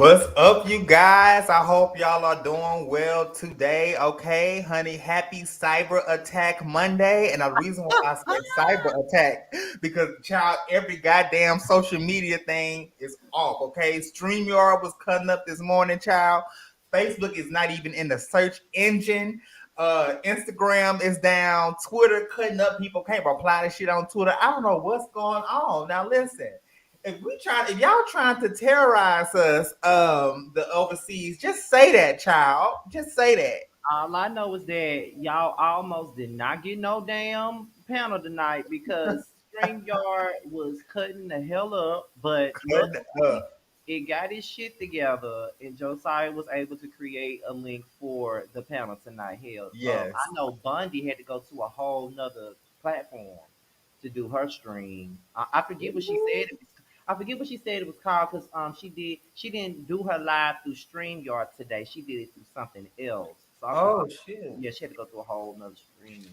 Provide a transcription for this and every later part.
What's up, you guys? I hope y'all are doing well today. Okay, honey, happy Cyber Attack Monday. And the reason why I said cyber attack, because child, every goddamn social media thing is off. Okay, StreamYard was cutting up this morning, child. Facebook is not even in the search engine. Instagram is down. Twitter cutting up. People can't reply to shit on Twitter. I don't know what's going on. Now listen, if y'all trying to terrorize us, the overseas, just say that, child. Just say that. All I know is that y'all almost did not get no damn panel tonight because StreamYard was cutting the hell up, but Cutting luckily up. it got its shit together and Josiah was able to create a link for the panel tonight. Hell, I Yes. know Bundy had to go to a whole nother platform to do her stream. I forget what she said. I forget what she said it was called because she didn't do her live through StreamYard today. She did it through something else. So I'm just Oh shit. yeah, she had to go through a whole nother streaming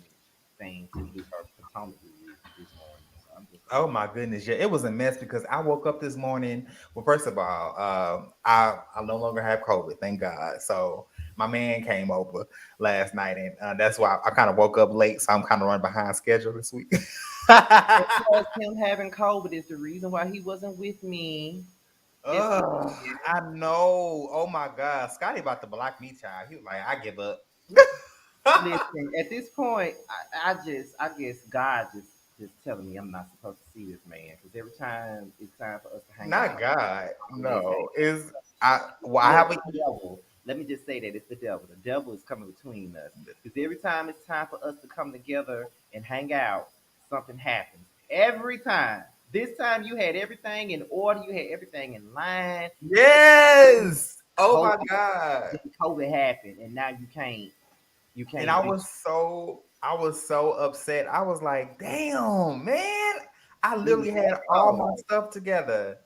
thing to do her Potomac review this morning. So I'm just Oh my goodness, yeah, it was a mess because I woke up this morning. Well, first of all, I no longer have COVID, thank God. So my man came over last night, and that's why I kind of woke up late. So I'm kind of running behind schedule this week. because him having COVID is the reason why he wasn't with me this Ugh, weekend. I know. Oh my God, Scotty about to block me, child. He was like, I give up. Listen, at this point, I guess God just telling me I'm not supposed to see this man because every time it's time for us to hang Not out, God. he always hang. No, is I. Well, I Well, have it's the devil. Let me just say that it's the devil. The devil is coming between us because every time it's time for us to come together and hang out, something happens. Every time. This time you had everything in order. You had everything in line. yes. Oh my COVID, God. then COVID happened, and now you can't. You And can't do. I was so upset. I was like, damn, man. I It was literally had that all my cold. stuff together.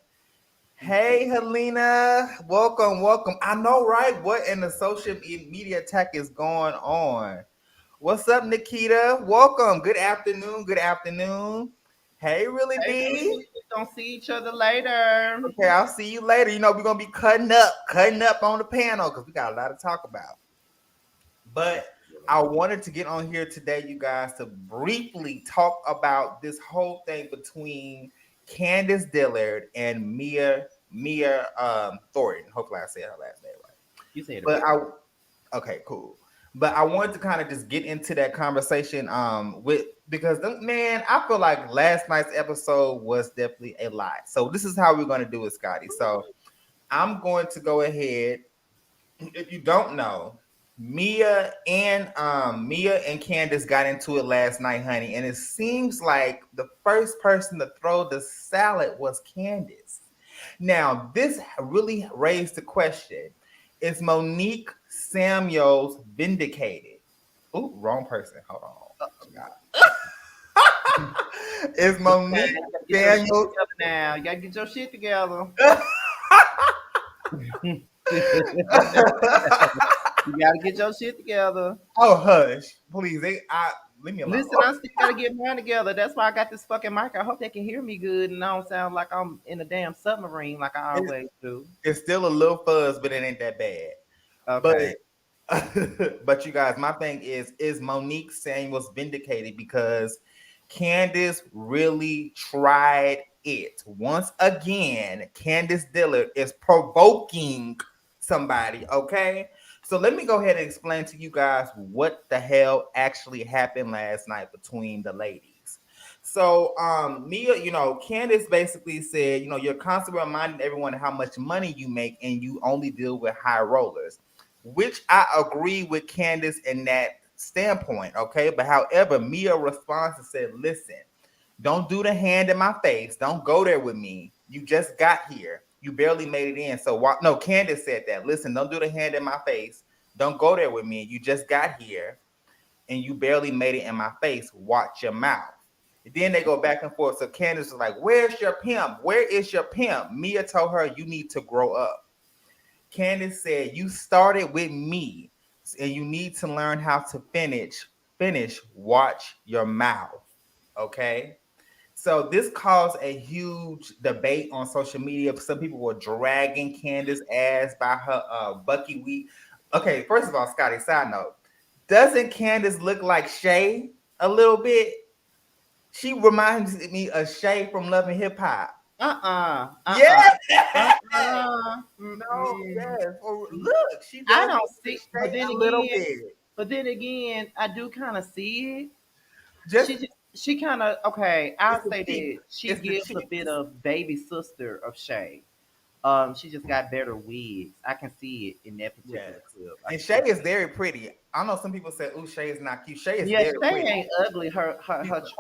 It was that. Hey, Helena. Welcome, welcome. I know, right? What in the social media tech is going on? What's up, Nikita? Welcome. Good afternoon. Good afternoon. Hey, Really Hey, really, B. really, don't see each other later. Okay, I'll see you later. We're gonna be cutting up on the panel because we got a lot to talk about. But I wanted to get on here today, you guys, to briefly talk about this whole thing between Candiace Dillard and Mia Thornton. Hopefully, I said her last name right. You said it But right. okay, cool. But I wanted to kind of just get into that conversation with because man, I feel like last night's episode was definitely a lot. So this is how we're going to do it, Scotty. So I'm going to go ahead. If you don't know, Mia and Candiace got into it last night, honey, and it seems like the first person to throw the salad was Candiace. Now, this really raised the question: is Monique Samuels vindicated? Ooh, wrong person. Hold on. Is Now, Monique you gotta get your shit Samuels? together now. You gotta get your shit together. You gotta get your shit together. Oh, hush, please. Leave me alone. Listen, I still gotta get mine together. That's why I got this fucking mic. I hope they can hear me good and I don't sound like I'm in a damn submarine like I always do. It's still a little fuzz, but it ain't that bad. But Okay. but you guys, my thing is Monique Samuels vindicated because Candiace really tried it. Once again, Candiace Dillard is provoking somebody, okay? So let me go ahead and explain to you guys what the hell actually happened last night between the ladies. So Mia, Candiace basically said, you're constantly reminding everyone how much money you make and you only deal with high rollers, which I agree with Candiace in that standpoint, okay? But however, Mia responds and said, listen, don't do the hand in my face. Don't go there with me. You just got here. You barely made it in. So no, Candiace said that. Listen, don't do the hand in my face. Don't go there with me. You just got here and you barely made it in my face. Watch your mouth. And then they go back and forth. So Candiace is like, where's your pimp? Where is your pimp? Mia told her, you need to grow up. Candiace said, you started with me and you need to learn how to finish. Watch your mouth. Okay. So this caused a huge debate on social media. Some people were dragging Candace ass by her Bucky week. Okay, first of all, Scotty, side note. Doesn't Candace look like Shay a little bit? She reminds me of Shay from Love and Hip Hop. Uh-uh. Yeah. Uh-uh. No, Mm-mm. yes. Or look, she I does don't look like see, Shay a little bit. but then again, I do kind of see it. Just She kind of okay. it's I'll the say cheeks. that she It's the gives a bit cheeks. of baby sister of Shay. She just got better wigs. I can see it in that Yes. particular clip. I And can Shay see. is very pretty. I know some people say, "Ooh, Shay is not cute." Shay is Yeah, very Shay pretty. ain't ugly. She's Her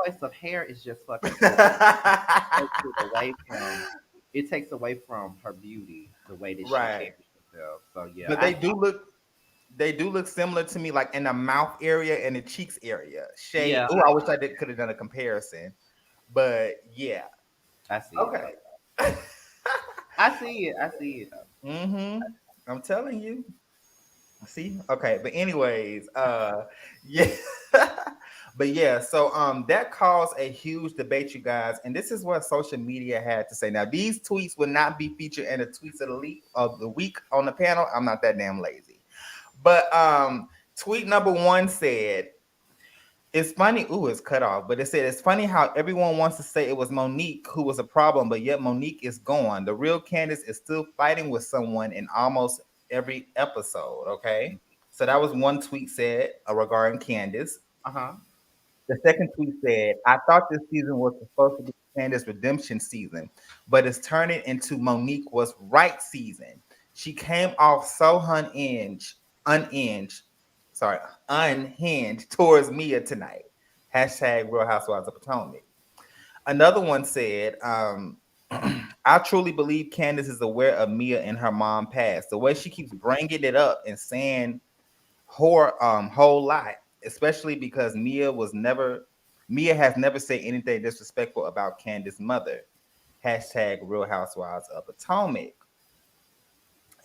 choice of hair is just fucking ugly. a- Takes it away from it takes away from her beauty, the way that she right, carries herself. So yeah, but they do look similar to me, like in the mouth area and the cheeks area. Shay. yeah, Oh, I wish I did could have done a comparison, but yeah. I see it though. Okay. I see it. I see it though. Mm-hmm. I'm telling you. See? Okay, but anyways, yeah. But yeah, so that caused a huge debate, you guys, and this is what social media had to say. Now, these tweets will not be featured in the tweets of the week on the panel. I'm not that damn lazy. But tweet number one said, it's funny. Ooh, it's cut off. But it said it's funny how everyone wants to say it was Monique who was a problem, but yet Monique is gone. The real Candiace is still fighting with someone in almost every episode. Okay, so that was one tweet said regarding Candiace. Uh huh. The second tweet said, "I thought this season was supposed to be Candiace redemption season, but it's turning into Monique was right season. She came off so unhinged, sorry, unhinged towards Mia tonight. Hashtag Real Housewives of Potomac." Another one said, I truly believe Candiace is aware of Mia and her mom passed. The way she keeps bringing it up and saying whole lot, especially because Mia has never said anything disrespectful about Candace's mother. Hashtag Real Housewives of Potomac.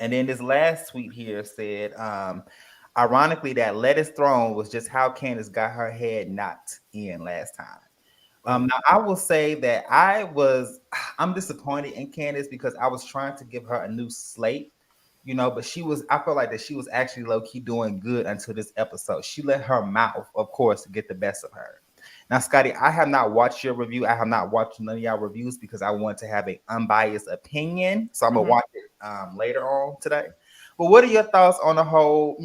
And then this last tweet here said, ironically, that lettuce thrown was just how Candace got her head knocked in last time. Now I will say that I'm disappointed in Candace because I was trying to give her a new slate, but I felt like that she was actually low key doing good until this episode. She let her mouth, of course, get the best of her. Now, Scotty, I have not watched your review. I have not watched none of y'all reviews because I want to have an unbiased opinion. So I'm gonna Hmm. watch it later on today. But what are your thoughts on the whole,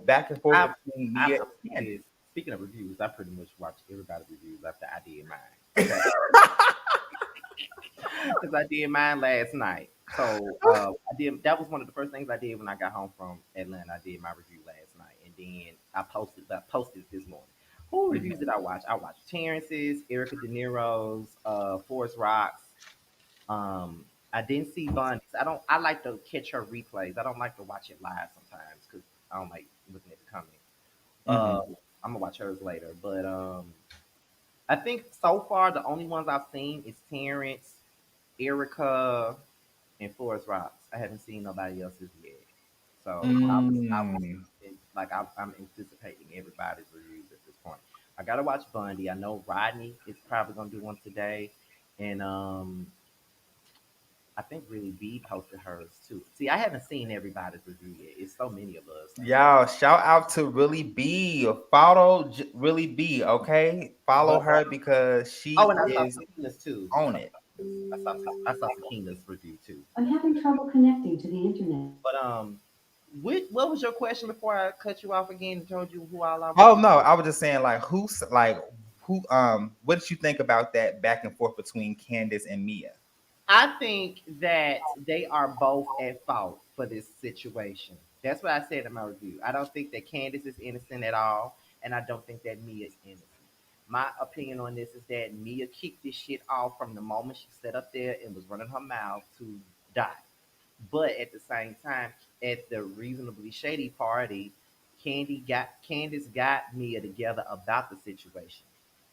back and forth I between I Mia will and say Candace? this. Speaking of reviews, I pretty much watch everybody's reviews after I did mine. Okay, because I did mine last night. So I did. That was one of the first things I did when I got home from Atlanta. I did my review last night, and then I posted it this morning. Who reviews did I watch? I watched Terrence's, Erica De Niro's, Forest Rocks. I didn't see Bunny's. I don't. I like to catch her replays. I don't like to watch it live sometimes because I don't like looking at the comments. Mhm. I'm gonna watch hers later, but I think so far the only ones I've seen is Terrence, Erica, and Forest Rocks. I haven't seen nobody else's yet. So I was Mm. like I'm anticipating everybody's reviews at this point. I gotta watch Bundy. I know Rodney is probably gonna do one today, and I think really B posted hers too. See, I haven't seen everybody's review yet. It's so many of us. Y'all, shout out to Really B. Follow Really B, okay? Follow But her because she oh, and I saw is Sakina's too. on it. I saw Sakina's review too. I'm having trouble connecting to the internet. But what was your question before I cut you off again and told you who all I was? Oh no, I was just saying what did you think about that back and forth between Candace and Mia? I think that they are both at fault for this situation. That's what I said in my review. I don't think that Candace is innocent at all, and I don't think that Mia is innocent. My opinion on this is that Mia kicked this shit off from the moment she sat up there and was running her mouth to die. But at the same time, at the reasonably shady party, Candice got Mia together about the situation.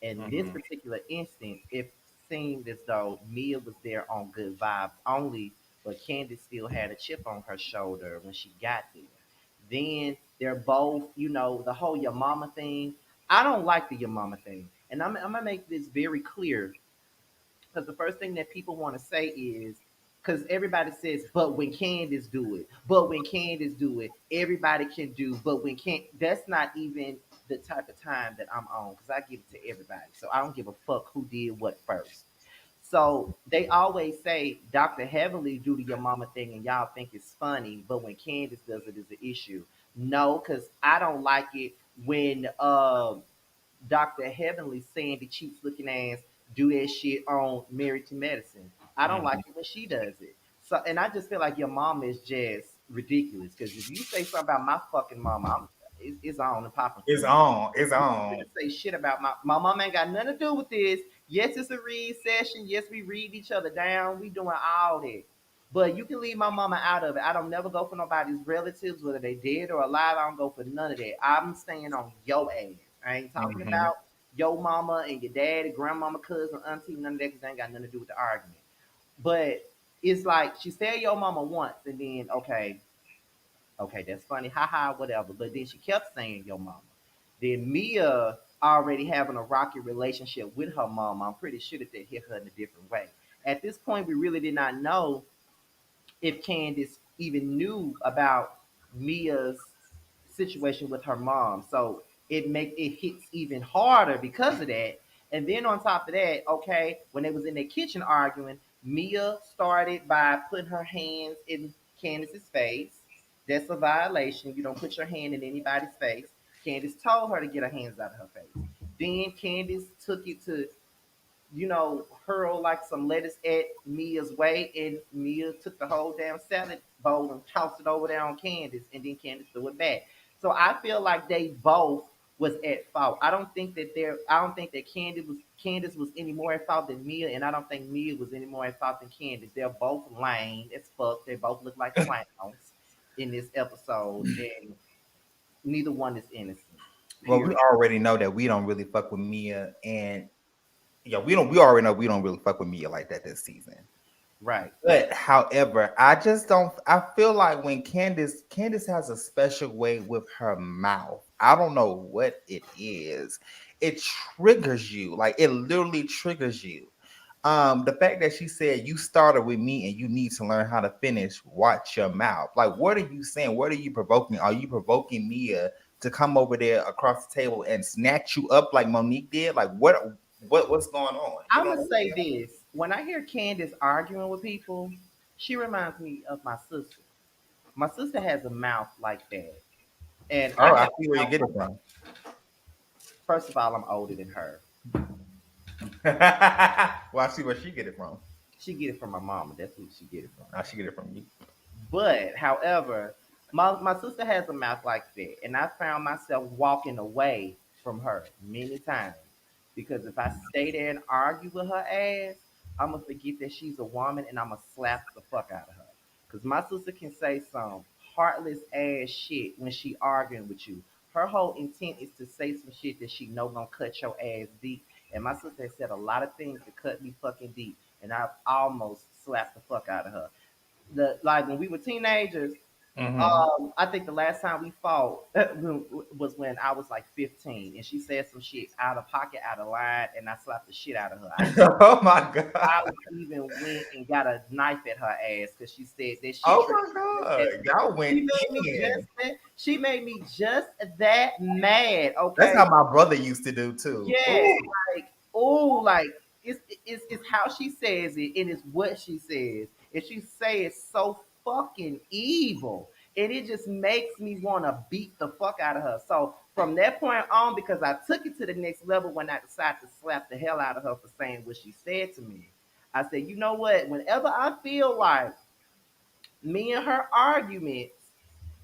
In this Mhm. particular instance, it seemed as though Mia was there on good vibes only, but Candice still had a chip on her shoulder when she got there. Then they're both, the whole your mama thing. I don't like the your mama thing. And I'm gonna make this very clear. because the first thing that people want to say is, because everybody says, but when Candiace do it, but when Candiace do it, everybody can do, but when can't, that's not even the type of time that I'm on, because I give it to everybody. So I don't give a fuck who did what first. So they always say Dr. Heavenly do to your mama thing and y'all think it's funny, but when Candiace does it is an issue. No, because I don't like it when Dr. Heavenly Sandy cheeks looking ass do that shit on Married to Medicine. I don't like Mhm. it when she does it. So, and I just feel like your mom is just ridiculous. Because if you say something about my fucking mama, it's on and popping for It's me. on. It's You on. finna say shit about my mom ain't got nothing to do with this. Yes, it's a read session. Yes, we read each other down. We doing all that. But you can leave my mama out of it. I don't never go for nobody's relatives, whether they dead or alive. I don't go for none of that. I'm staying on your ass. I ain't talking Mhm. about your mama and your daddy, grandmama, cousin, auntie, none of that, because they ain't got nothing to do with the argument. But it's like she said your mama once, and then okay, that's funny, haha, whatever. But then she kept saying your mama. Then Mia already having a rocky relationship with her mom. I'm pretty sure that they hit her in a different way. At this point, we really did not know if Candiace even knew about Mia's situation with her mom. So it hits even harder because of that. And then on top of that, okay, when they was in their kitchen arguing, Mia started by putting her hands in Candiace's face. That's a violation. You don't put your hand in anybody's face. Candiace told her to get her hands out of her face. Then Candiace took it to hurl like some lettuce at Mia's way, and Mia took the whole damn salad bowl and tossed it over there on Candiace, and then Candiace threw it back. So I feel like they both was at fault. I don't think that Candiace was any more at fault than Mia, and I don't think Mia was any more at fault than Candiace. They're both lame as fuck. They both look like clowns in this episode, and neither one is innocent. Well, we Period. already know that we don't really fuck with Mia, and yeah, we don't. We already know we don't really fuck with Mia like that this season. Right. But however, I just don't. I feel like when Candice has a special way with her mouth. I don't know what it is. It triggers you. Like it literally triggers you. The fact that she said you started with me and you need to learn how to finish. Watch your mouth. Like what are you saying? What are you provoking? Are you provoking Mia to come over there across the table and snatch you up like Monique did? Like what's going on? You I'm know gonna what say this: when I hear Candace arguing with people, she reminds me of my sister. My sister has a mouth like that, and I'm I saying? Oh, I have see a where you mouth get it like from. her. First of all, I'm older than her. Well, I see where she get it from. She get it from my mama. That's who she get it from. I she get it from you. But however, my sister has a mouth like that, and I found myself walking away from her many times because if I stay there and argue with her ass, I'm gonna forget that she's a woman and I'm gonna slap the fuck out of her. Cause my sister can say some heartless ass shit when she arguing with you. Her whole intent is to say some shit that she know gonna cut your ass deep. And my sister has said a lot of things that cut me fucking deep, and I've almost slapped the fuck out of her. The like when we were teenagers. Mm-hmm. I think the last time we fought was when I was like 15, and she said some shit out of pocket, out of line, and I slapped the shit out of her. Oh my god. I even went and got a knife at her ass because she said that shit Oh triggered my me just god. that bad. Y'all went in. She made me just that mad. That's Okay, how my brother used to do too. yes, Ooh. like oh, like it's how she says it and it's what she says. And she say it's so fucking evil. And it just makes me want to beat the fuck out of her. So from that point on, because I took it to the next level when I decided to slap the hell out of her for saying what she said to me. I said, you know what? Whenever I feel like me and her arguments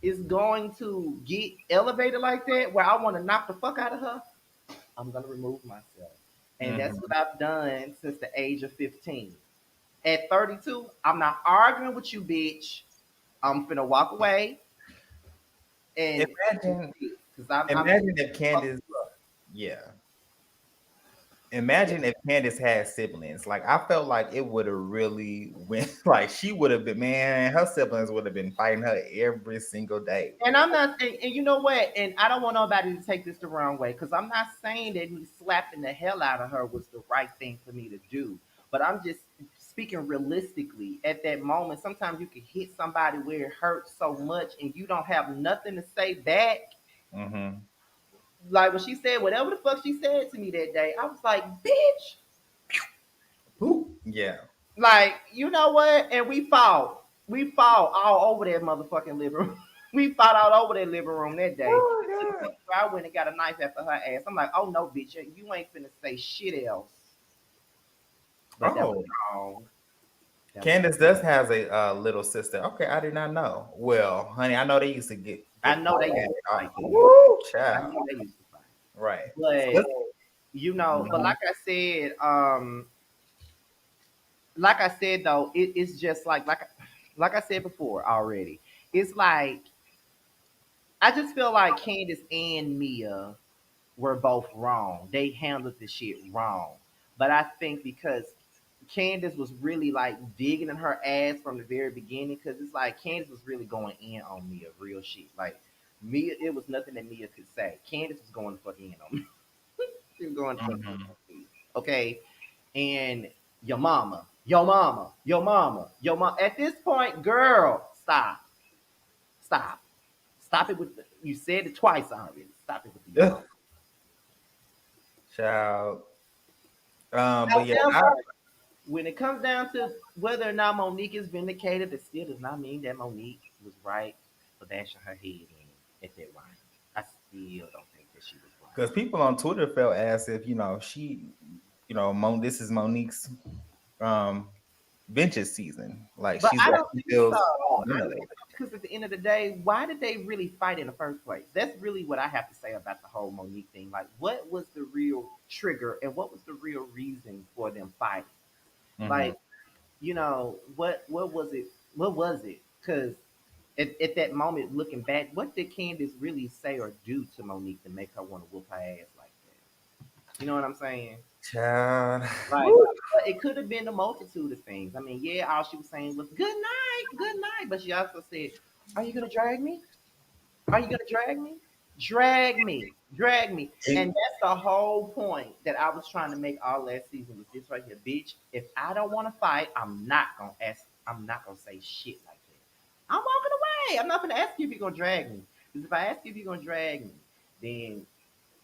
is going to get elevated like that, where I want to knock the fuck out of her, I'm gonna remove myself. And that's Mhm. what I've done since the age of 15. At 32, I'm not arguing with you, bitch. I'm finna walk away and Imagine, because I'm imagine if fuck Candace, you up. yeah. Yeah. Imagine if Candace had siblings. Like I felt like it would have really went like she would have been, man, her siblings would have been fighting her every single day. And I'm not, and you know what? And I don't want nobody to take this the wrong way because I'm not saying that me slapping the hell out of her was the right thing for me to do. But I'm just speaking realistically. At that moment, sometimes you can hit somebody where it hurts so much, and you don't have nothing to say back. Mm-hmm. Like when she said whatever the fuck she said to me that day, I was like, bitch. Ooh. Yeah. Like, you know what? And we fought. We fought all over that motherfucking living room. We fought all over that living room that day. To the Oh point where I went and got a knife after her ass. I'm like, oh no, bitch, you ain't finna say shit else. God. But that was Oh, wrong. That was Candace does has a little sister. Okay, I did not know. Well, honey, I know they used to I get know they used to fight then. Woo, I child. know they used to fight. Right. But you know, but Mhm. like I said though, it's just like I said before already. It's like I just feel like Candace and Mia were both wrong. They handled the shit wrong. But I think because Candace was really like digging in her ass from the very beginning, because it's like Candace was really going in on Mia, real shit. Like Mia, it was nothing that Mia could say. Candace was going to fuck in on me. She was going to fuck in Mhm. on me. Okay. And your mama, your mama, your mama, your mom. At this point, girl, stop. Stop. Stop it with you said it twice already. Stop it with the your mama. Ugh, child. But yeah, However, when it comes down to whether or not Monique is vindicated, it still does not mean that Monique was right for bashing her head in at that wine. I still don't think that she was right. because people on Twitter felt as if she, this is Monique's um vengeance season. Like But she's I like don't she think so. feels I violated. because at the end of the day, why did they really fight in the first place? That's really what I have to say about the whole Monique thing. Like, what was the real trigger and what was the real reason for them fighting? Hmm. Like, what was it? What was it? Because at that moment, looking back, what did Candace really say or do to Monique to make her want to whoop her ass like that? You know what I'm saying? Child. Like, Woo. but it could have been a multitude of things. I mean, yeah, all she was saying was good night," but she also said, "Are you gonna drag me? Are you gonna drag me? Drag me, drag me." And It- that's the whole point that I was trying to make all last season was this right here, bitch. If I don't want to fight, I'm not gonna ask. I'm not gonna say shit like that. I'm walking away. I'm not gonna ask you if you're gonna drag me. Because if I ask you if you're gonna drag me, then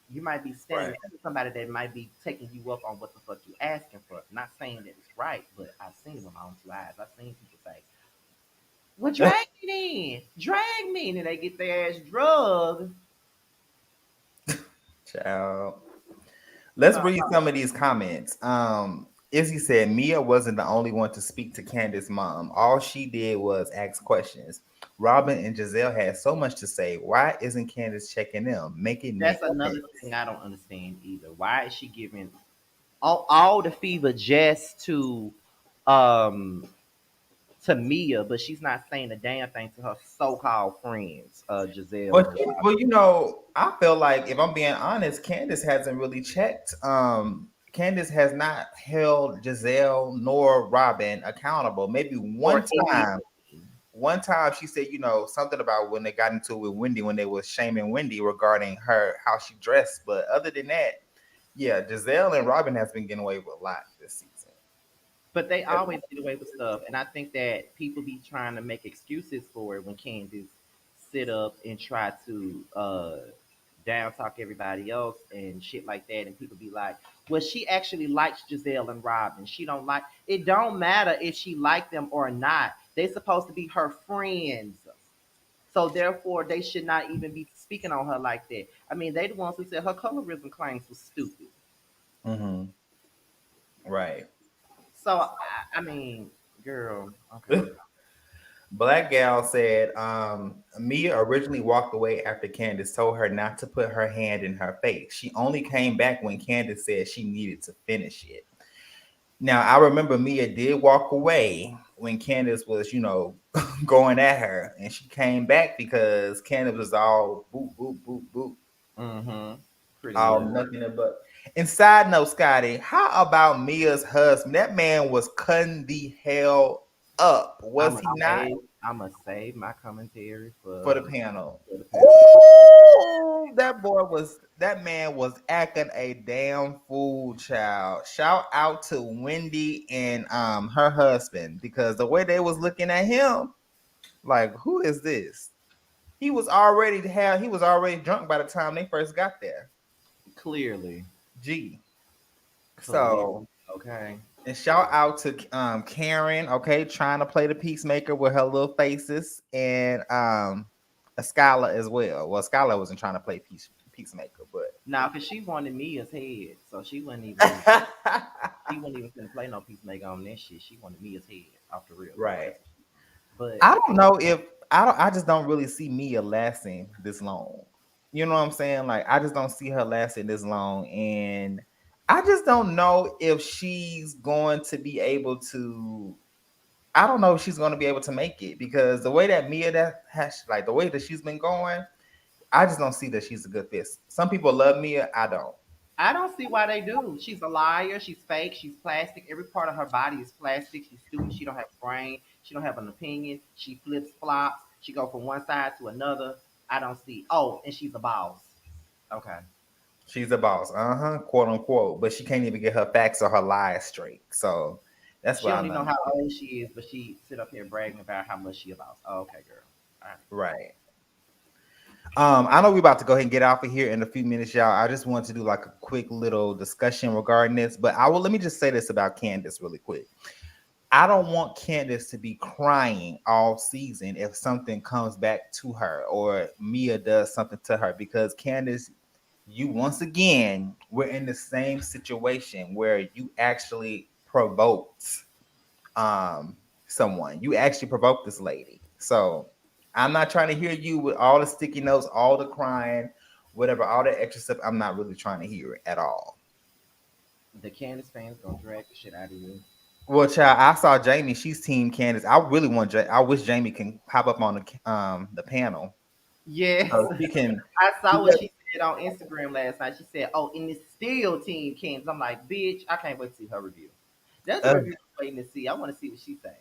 you might be standing right. next to somebody that might be taking you up on what the fuck you asking for. Not saying that it's right, but I've seen it with my own two eyes. I've seen people say, "Well, drag me then, drag me," and then they get their ass drugged. Child. Let's So read some of these comments. Izzy said Mia wasn't the only one to speak to Candace's mom. All she did was ask questions. Robin and Giselle had so much to say. Why isn't Candace checking them? Make it make that's another sense. thing I don't understand either. Why is she giving all the fever just um to Mia, but she's not saying a damn thing to her so-called friends, Giselle But and Robin? well, I feel like if I'm being honest, Candace hasn't really checked. Candace has not held Giselle nor Robin accountable. Maybe Or any. time. One time she said, something about when they got into it with Wendy when they was shaming Wendy regarding her how she dressed. But other than that, yeah, Giselle and Robin has been getting away with a lot this season. But they always get away with stuff, and I think that people be trying to make excuses for it when Candace sit up and try to down talk everybody else and shit like that, and people be like, "Well, she actually likes Giselle and Robin. She don't like." It don't matter if she liked them or not. They supposed to be her friends, so therefore they should not even be speaking on her like that. I mean, they the ones who said her colorism claims was stupid. Hmm. Right. So I mean, girl, okay. Black Gal said Mia originally walked away after Candace told her not to put her hand in her face. She only came back when Candace said she needed to finish it. Now, I remember Mia did walk away when Candace was, going at her, and she came back because Candace was all boop, boop, boop, boop, Mm-hmm. Pretty all much. nothing but. And side note, Scotty, how about Mia's husband? That man was cutting the hell up, I'm was he amazed. not? I'm gonna save my commentary for the panel. for the panel. Ooh, that man was acting a damn fool, child. Shout out to Wendy and her husband because the way they was looking at him, like, who is this? He was already drunk by the time they first got there. Clearly, Gee. clearly. So Okay. and shout out to Karen, okay, trying to play the peacemaker with her little faces, and Skylar as well. Well, Skylar wasn't trying to play peacemaker, Now, cause she wanted Mia's head, so but she wasn't even gonna play no peacemaker on that shit. She wanted Mia's head off the real. right. But I don't know if I just don't really see Mia lasting this long. You know what I'm saying? Like I just don't see her lasting this long, and I just don't know if she's going to be able to. I don't know if she's going to be able to make it because the way that Mia that has like the way that she's been going, I just don't see that she's a good fit. Some people love Mia, I don't. I don't see why they do. She's a liar. She's fake. She's plastic. Every part of her body is plastic. She's stupid. She don't have a brain. She don't have an opinion. She flips flops. She go from one side to another. I don't see. Oh, and she's a boss. Okay. She's a boss, quote unquote, but she can't even get her facts or her lies straight. So that's She what I don't even know know. how old she is, but she sit up here bragging about how much she a boss. Oh, okay, girl. All right. Right. I know we're about to go ahead and get off of here in a few minutes, y'all. I just want to do like a quick little discussion regarding this, but I will let me just say this about Candiace really quick. I don't want Candiace to be crying all season if something comes back to her or Mia does something to her because Candiace, you once again, we're in the same situation where you actually provoked someone. You actually provoked this lady. So I'm not trying to hear you with all the sticky notes, all the crying, whatever, all the extra stuff. I'm not really trying to hear it at all. The Candace fans gonna drag the shit out of you. Well, child, I saw Jamie. She's Team Candace. I really want. I wish Jamie can hop up on the panel Yes. so she can. I saw what Because, she said on Instagram last night. She said, "Oh, and it's still Team Candace." I'm like, "Bitch, I can't wait to see her review." That's the uh, review I'm waiting to see. I want to see what she say.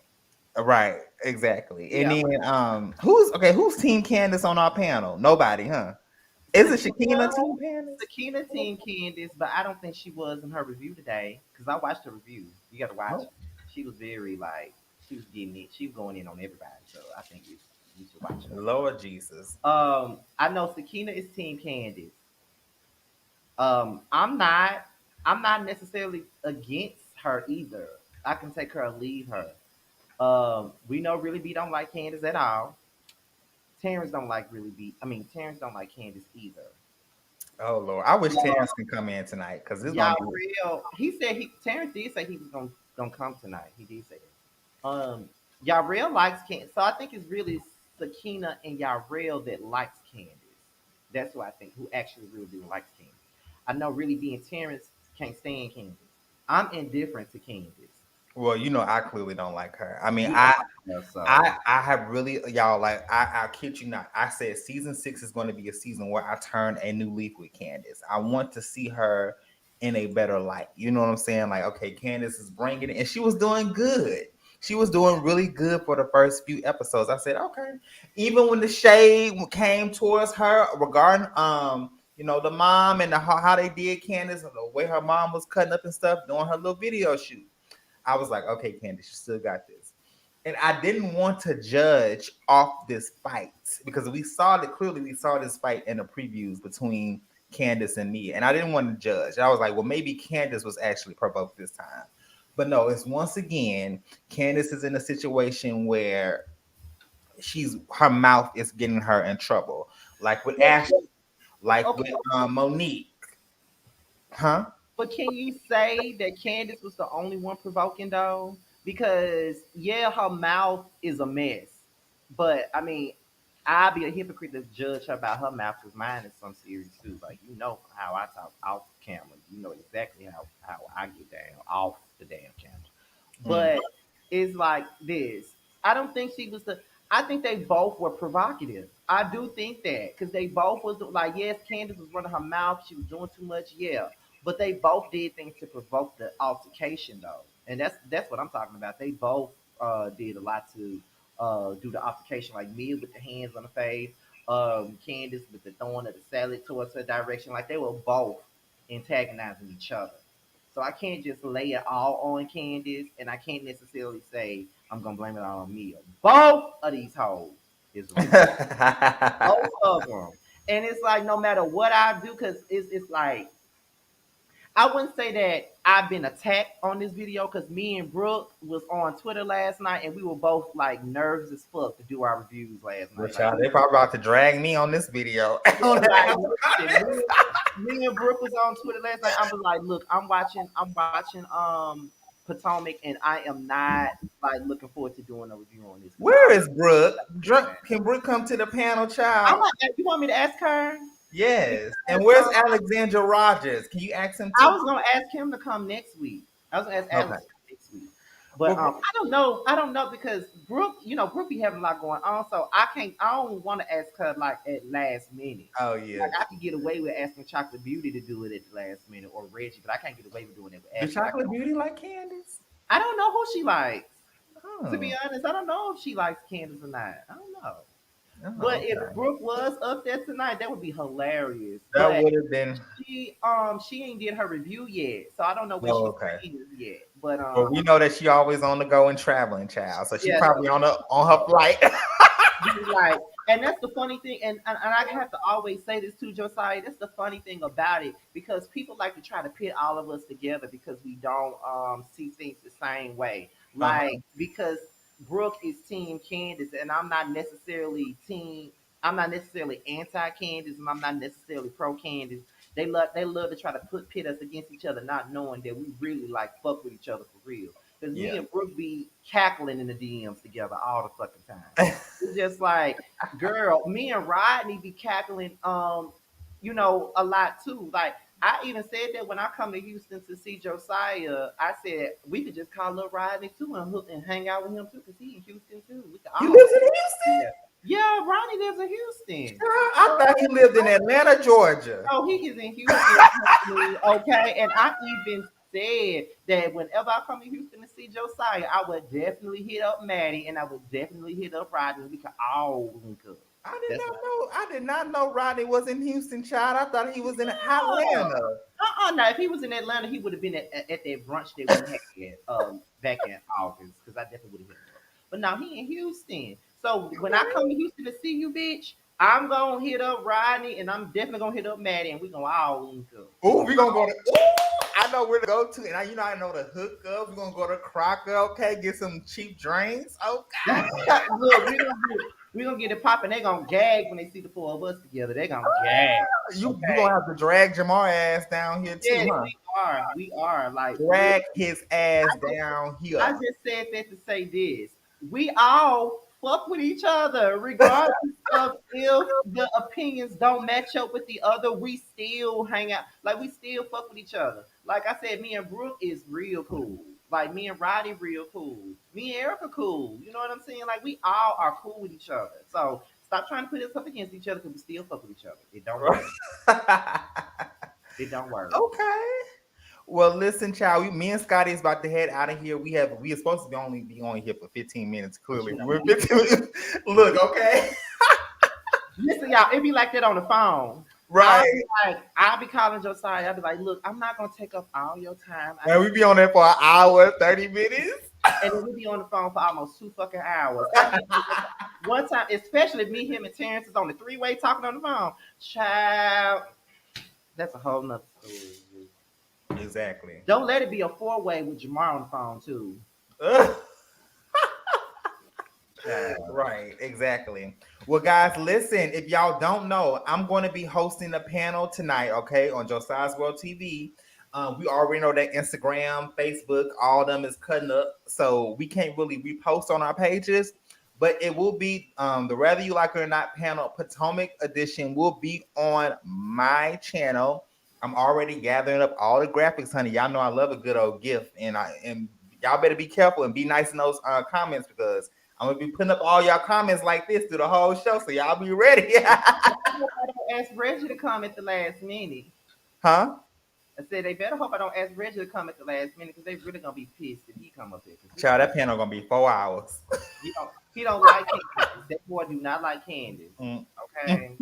right, exactly. And Yeah, then who's okay? Who's Team Candace on our panel? Nobody, huh? Is it Sakina, Shakina Team Candace? Sakina Team Candace, but I don't think she was in her review today because I watched the review. You got to watch Oh, it. She was very like she was getting it. She was going in on everybody. So I think you should watch her. Lord Jesus. I know Sakina is Team Candace. I'm not. I'm not necessarily against her either. I can take her or leave her. We know Really B don't like Candace at all. Terrence don't like Really B. I mean, Terrence don't like Candace either. Oh Lord, I wish Terrence can come in tonight because it's gonna Y'all be. real. He said he Terrence did say he was gonna come tonight. He did say that. Y'all real likes Candace, so I think it's really Sakina and y'all real that likes Candace. That's who I think who actually really do likes Candace. I know really being Terrence can't stand Candace. I'm indifferent to Candace. Well, you know, I clearly don't like her. I mean, You don't like her, so I have really y'all like I kid you not. I said season 6 is going to be a season where I turn a new leaf with Candace. I want to see her in a better light. You know what I'm saying? Like, okay, Candace is bringing it, and she was doing good. She was doing really good for the first few episodes. I said, okay. Even when the shade came towards her regarding the mom and how they did Candace, the way her mom was cutting up and stuff, doing her little video shoot. I was like, okay, Candice, you still got this. And I didn't want to judge off this fight because we saw that clearly. We saw this fight in the previews between Candice and me, and I didn't want to judge. I was like, well, maybe Candice was actually provoked this time, but no. It's once again, Candice is in a situation where her mouth is getting her in trouble, like with Ashley, like with okay. Monique, huh? But can you say that Candace was the only one provoking though? Because yeah, her mouth is a mess. But I mean, I'd be a hypocrite to judge her about her mouth because mine is some serious too. Like you know how I talk off camera. You know exactly how I get down off the damn camera. Mm. But it's like this. I don't think she was the. I think they both were provocative. I do think that because they both was like, yes, Candace was running her mouth. She was doing too much. Yeah, but they both did things to provoke the altercation though, and that's what I'm talking about. They both did a lot to do the altercation, like Mia with the hands on the face, Candiace with the throwing of the salad towards her direction. Like they were both antagonizing each other. So I can't just lay it all on Candiace, and I can't necessarily say I'm gonna blame it all on Mia. Both of these hoes is wrong. Both of them. And it's like no matter what I do, because it's like I wouldn't say that I've been attacked on this video because me and Brooke was on Twitter last night and we were both like nervous as fuck to do our reviews last night. Which Like, they probably about to drag me on this video. like, me and Brooke was on Twitter last night. I was like, look, I'm watching Potomac, and I am not like looking forward to doing a review on this. Where is Brooke? Can Brooke come to the panel, child? You want me to ask her? Yes. And where's Alexandra Rogers? Can you ask him too? I was gonna ask him to come next week. I was gonna ask Alex next week. But I don't know. I don't know because Brooke, Brooke be having a lot going on. So I don't want to ask her like at last minute. Oh yeah. Like I can get away with asking Chocolate Beauty to do it at the last minute or Reggie, but I can't get away with doing it with Ashley. Does Chocolate Beauty like Candiace? I don't know who she likes. To be honest, I don't know if she likes Candiace or not. I don't know. But if Brooke was up there tonight, that would be hilarious. That would have been. She ain't did her review yet, so I don't know where she is yet. But we know that she always on the go and traveling, child. So she probably on her flight. Like, and that's the funny thing, and I have to always say this to Josiah. That's the funny thing about it because people like to try to pit all of us together because we don't see things the same way. Like because Brooke is team Candiace, and I'm not necessarily anti-Candiace, and I'm not necessarily pro-Candiace. They love to try to pit us against each other, not knowing that we really like fuck with each other for real. Because me and Brooke be cackling in the DMs together all the fucking time. It's just like, girl, me and Rodney be cackling, a lot too. Like, I even said that when I come to Houston to see Josiah, I said we could just call up Rodney too and hang out with him too, because he in Houston too. He lives in Houston? Yeah, Rodney lives in Houston. I thought he lived in Atlanta, Georgia. Oh, he is in Houston, okay? And I even said that whenever I come to Houston to see Josiah, I would definitely hit up Maddie and I would definitely hit up Rodney. We could all link up. I did not know Rodney was in Houston, child. I thought he was in Atlanta. No. If he was in Atlanta, he would have been at that brunch that we had back in August, because I definitely would have hit him up. But now he in Houston. So when I come to Houston to see you, bitch, I'm gonna hit up Rodney and I'm definitely gonna hit up Maddie and we gonna all link up. Oh, we gonna go to. I know where to go to, and I know the hookup. We're gonna go to Crocker, okay? Get some cheap drinks, okay? Look, we gonna get it popping. They gonna gag when they see the four of us together. They gonna gag. You gonna have to drag Jamar ass down here too, huh? We are like drag his ass down here. I just said that to say this. We all fuck with each other, regardless of if the opinions don't match up with the other. We still hang out, like we still fuck with each other. Like I said, me and Brooke is real cool. Like me and Roddy real cool. Me and Erica cool. You know what I'm saying? Like we all are cool with each other. So stop trying to put us up against each other because we still fuck with each other. It don't work. It don't work. Okay. Well, listen, child. Me and Scotty is about to head out of here. We are supposed to be only here for 15 minutes. Clearly, we're 15 minutes. Look, okay. Listen, y'all. It be like that on the phone. Right. I'll be calling Josiah. I'll be like, look, I'm not gonna take up all your time. And we be on there for an hour, 30 minutes. And then we be on the phone for almost 2 fucking hours. One time, especially me, him, and Terrence is on the 3-way talking on the phone. Child, that's a whole nother story. Exactly. Don't let it be a 4-way with Jamar on the phone too. Right, exactly. Well, guys, listen, if y'all don't know, I'm going to be hosting a panel tonight, okay, on Josiah's World TV. We already know that Instagram, Facebook, all of them is cutting up, so we can't really repost on our pages, but it will be the Whether You Like It or Not panel Potomac edition will be on my channel. I'm already gathering up all the graphics, honey. Y'all know I love a good old GIF, and y'all better be careful and be nice in those comments, because I'm gonna be putting up all y'all comments like this through the whole show, so y'all be ready. I asked Reggie to come at the last minute. Huh? I said they better hope I don't ask Reggie to come at the last minute because they really gonna be pissed if he come up here. Child, that panel gonna be 4 hours. He don't like Candiace. That boy do not like Candiace. Mm. Okay.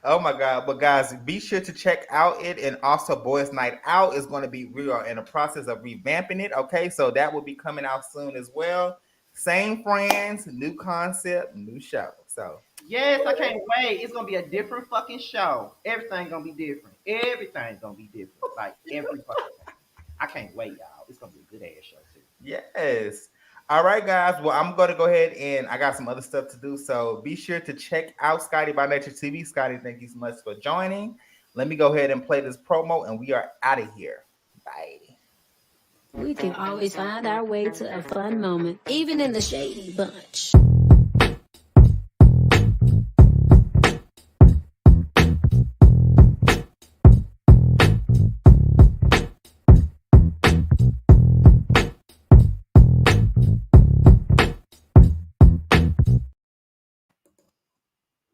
Oh my God. But guys, be sure to check out it. And also Boys Night Out is going to be, we are in the process of revamping it. Okay. So that will be coming out soon as well. Same friends, new concept, new show. So Yes, I can't wait. It's gonna be a different fucking show. Everything gonna be different. Everything's gonna be different. Like every fucking thing. I can't wait, y'all. It's gonna be a good ass show too. yes. All right, guys. Well, I'm going to go ahead and I got some other stuff to do. So be sure to check out Scotty by Nature TV. Scotty, thank you so much for joining. Let me go ahead and play this promo and we are out of here. Bye. We can always find our way to a fun moment, even in the shady bunch.